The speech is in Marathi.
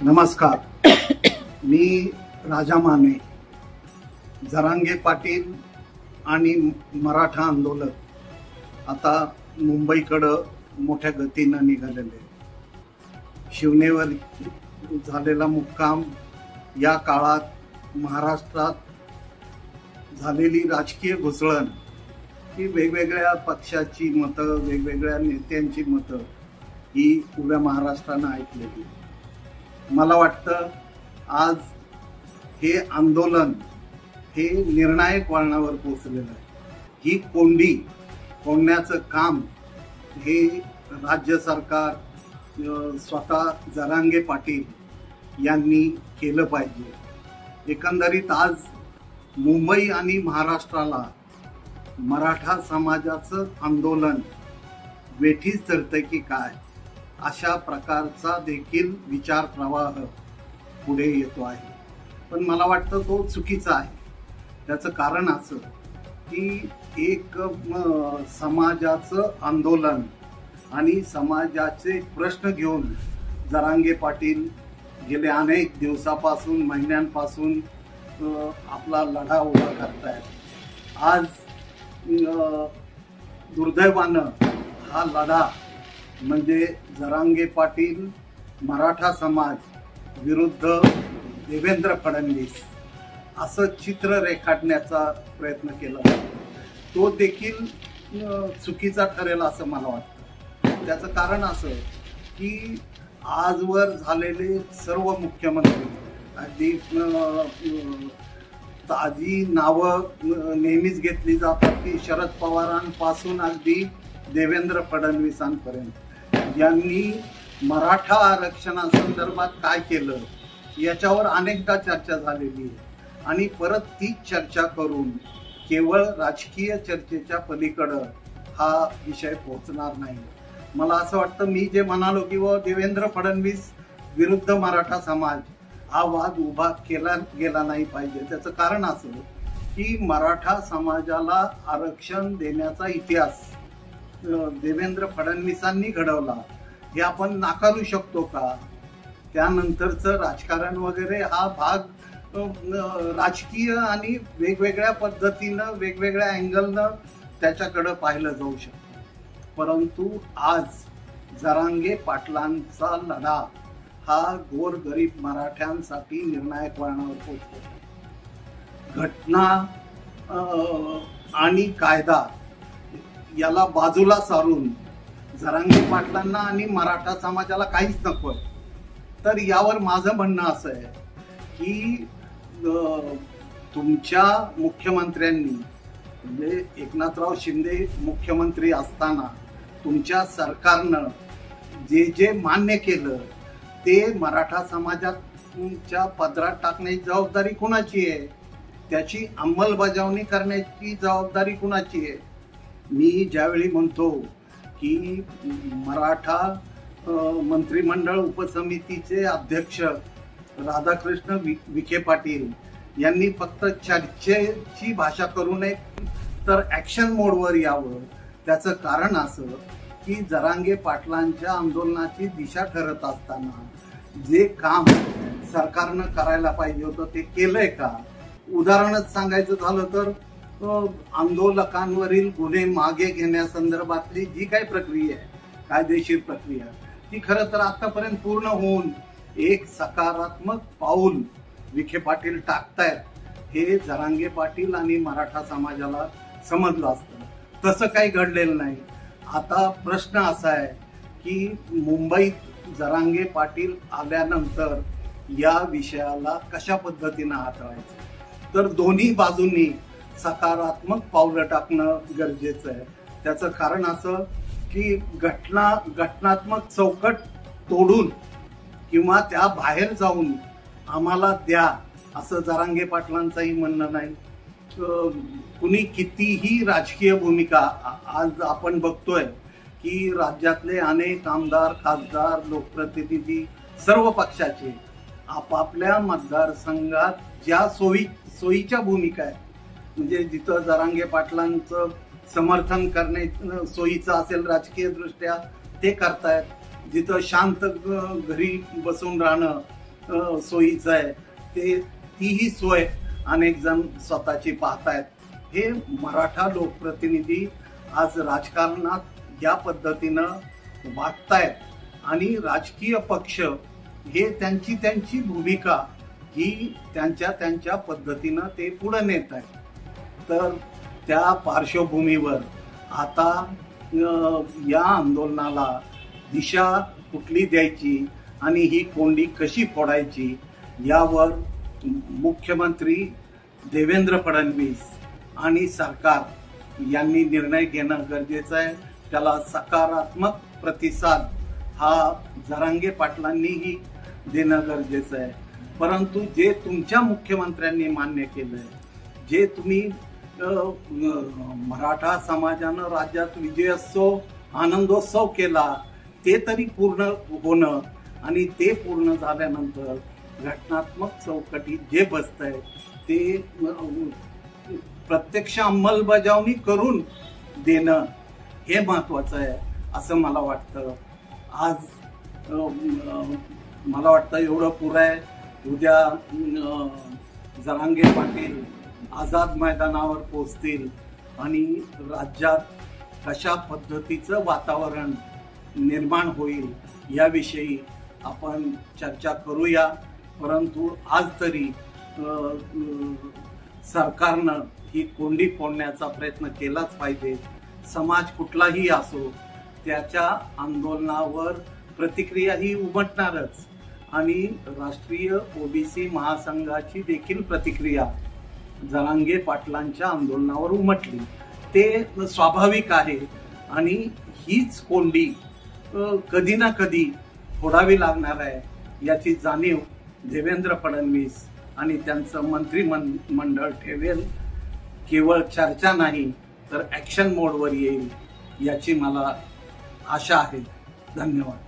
नमस्कार. मी राजा माने. जरांगे पाटील आणि मराठा आंदोलन आता मुंबईकडे मोठ्या गतीने निघालेले. शिवनेवर झालेला मुक्काम, या काळात महाराष्ट्रात झालेली राजकीय घुसळण, ही वेगवेगळ्या पक्षाची मतं, वेगवेगळ्या नेत्यांची मतं ही उभ्या महाराष्ट्रानं ऐकलेली. मला वाटतं आज हे आंदोलन हे निर्णायक वळणावर पोहोचलेलं आहे. ही कोंडी फोडण्याचं काम हे राज्य सरकार, स्वतः जरांगे पाटील यांनी केलं पाहिजे. एकंदरीत आज मुंबई आणि महाराष्ट्राला मराठा समाजाचं आंदोलन वेठीस धरतंय की काय, अशा प्रकारचा देखील विचार प्रवाह पुढे येतो आहे. पण मला वाटतं तो चुकीचा आहे. त्याचं कारण असं की एक समाजाचं आंदोलन आणि समाजाचे प्रश्न घेऊन जरांगे पाटील गेले अनेक दिवसापासून, महिन्यांपासून आपला लढा उभा करतायत. आज दुर्दैवानं हा लढा म्हणजे जरांगे पाटील मराठा समाज विरुद्ध देवेंद्र फडणवीस असं चित्र रेखाटण्याचा प्रयत्न केला जातो. तो देखील चुकीचा ठरेल असं मला वाटतं. त्याचं कारण असं की आजवर झालेले सर्व मुख्यमंत्री, अगदी ताजी नावं नेहमीच घेतली जातात की शरद पवारांपासून अगदी देवेंद्र फडणवीसांपर्यंत यांनी मराठा आरक्षणासंदर्भात काय केलं याच्यावर अनेकदा चर्चा झालेली आहे. आणि परत तीच चर्चा करून केवळ राजकीय चर्चेच्या पलीकडं हा विषय पोहोचणार नाही. मला असं वाटतं, मी जे म्हणालो की देवेंद्र फडणवीस विरुद्ध मराठा समाज हा वाद उभा केला गेला नाही पाहिजे. त्याचं कारण असं की मराठा समाजाला आरक्षण देण्याचा इतिहास देवेंद्र फडणवीसांनी घडवला, हे आपण नाकारू शकतो का? त्यानंतरचं राजकारण वगैरे हा भाग राजकीय आणि वेगवेगळ्या पद्धतीनं, वेगवेगळ्या अँगलनं त्याच्याकडं पाहिलं जाऊ शकतं. परंतु आज जरांगे पाटलांचा लढा हा गोरगरीब मराठ्यांसाठी निर्णायक वळणावर पोहोचतो. घटना आणि कायदा याला बाजूला सारून जरांगे पाटलांना आणि मराठा समाजाला काहीच नको. तर यावर माझं म्हणणं असं आहे की तुमच्या मुख्यमंत्र्यांनी, म्हणजे एकनाथराव शिंदे मुख्यमंत्री असताना तुमच्या सरकारनं जे जे मान्य केलं ते मराठा समाजाच्या पदरात टाकण्याची जबाबदारी कुणाची आहे? त्याची अंमलबजावणी करण्याची जबाबदारी कुणाची आहे? मी ज्यावेळी म्हणतो की मराठा मंत्रिमंडळ उपसमितीचे अध्यक्ष राधाकृष्ण विखे पाटील यांनी फक्त चर्चेची भाषा करू नये तर ऍक्शन मोडवर यावं, त्याचं कारण असं की जरांगे पाटलांच्या आंदोलनाची दिशा ठरत असताना जे काम सरकारनं करायला पाहिजे होतं ते केलंय का? उदाहरणच सांगायचं झालं तर आंदोलकांवरील गुन्हे मागे घेण्यासंदर्भातली जी काही प्रक्रिया आहे, कायदेशीर प्रक्रिया, ती खरं तर आतापर्यंत पूर्ण होऊन एक सकारात्मक पाऊल विखे पाटील टाकतायत हे जरांगे पाटील आणि मराठा समाजाला समजलं असतं. तसं काही घडलेलं नाही. आता प्रश्न असा आहे की मुंबईत जरांगे पाटील आल्यानंतर या विषयाला कशा पद्धतीनं हाताळायचं. तर दोन्ही बाजूंनी सकारात्मक पावलं टाकणं गरजेचं आहे. त्याचं कारण असं की घटनात्मक चौकट तोडून किंवा त्या बाहेर जाऊन आम्हाला द्या असं जरांगे पाटलांचंही म्हणणं नाही. कुणी कितीही राजकीय भूमिका, आज आपण बघतोय की राज्यातले अनेक आमदार, खासदार, लोकप्रतिनिधी सर्व पक्षाचे आपापल्या मतदारसंघात ज्या सोयीच्या भूमिका आहेत, म्हणजे जिथं जरांगे पाटलांचं समर्थन करणे सोयीचं असेल राजकीय दृष्ट्या ते करतायत, जिथं शांत घरी बसून राहणं सोयीचं आहे तीही सोय अनेक जण स्वतःची पाहतायत. हे मराठा लोकप्रतिनिधी आज राजकारणात या पद्धतीनं वागतायत आणि राजकीय पक्ष हे त्यांची भूमिका ही त्यांच्या पद्धतीनं ते पुढे नेत आहेत. तर त्या पार्श्वभूमीवर आता या आंदोलनाला दिशा कुठली द्यायची आणि ही कोंडी कशी फोडायची यावर मुख्यमंत्री देवेंद्र फडणवीस आणि सरकार यांनी निर्णय घेणं गरजेचं आहे. त्याला सकारात्मक प्रतिसाद हा जरांगे पाटलांनीही देणं गरजेचं आहे. परंतु जे तुमच्या मुख्यमंत्र्यांनी मान्य केलंय, जे तुम्ही मराठा समाजानं राज्यात विजयोत्सव आनंदोत्सव केला ते तरी पूर्ण होणं आणि ते पूर्ण झाल्यानंतर घटनात्मक चौकटीत जे बसतंय ते प्रत्यक्ष अंमलबजावणी करून देणं हे महत्वाचं आहे असं मला वाटतं. आज मला वाटतं एवढं पुरं आहे. उद्या जरांगे पाटील आझाद मैदानावर पोहोचतील आणि राज्यात कशा पद्धतीचं वातावरण निर्माण होईल याविषयी आपण चर्चा करूया. परंतु आज तरी सरकारनं ही कोंडी फोडण्याचा प्रयत्न केलाच पाहिजे. समाज कुठलाही असो त्याच्या आंदोलनावर प्रतिक्रिया ही उमटणारच आणि राष्ट्रीय ओबीसी महासंघाची देखील प्रतिक्रिया जरांगे पाटलांच्या आंदोलनावर उमटली. ते स्वाभाविक आहे आणि हीच कोंडी कधी ना कधी फोडावी लागणार आहे याची जाणीव देवेंद्र फडणवीस आणि त्यांचं मंत्रिमंडळ ठेवेल. केवळ चर्चा नाही तर ऍक्शन मोडवर येईल याची मला आशा आहे. धन्यवाद.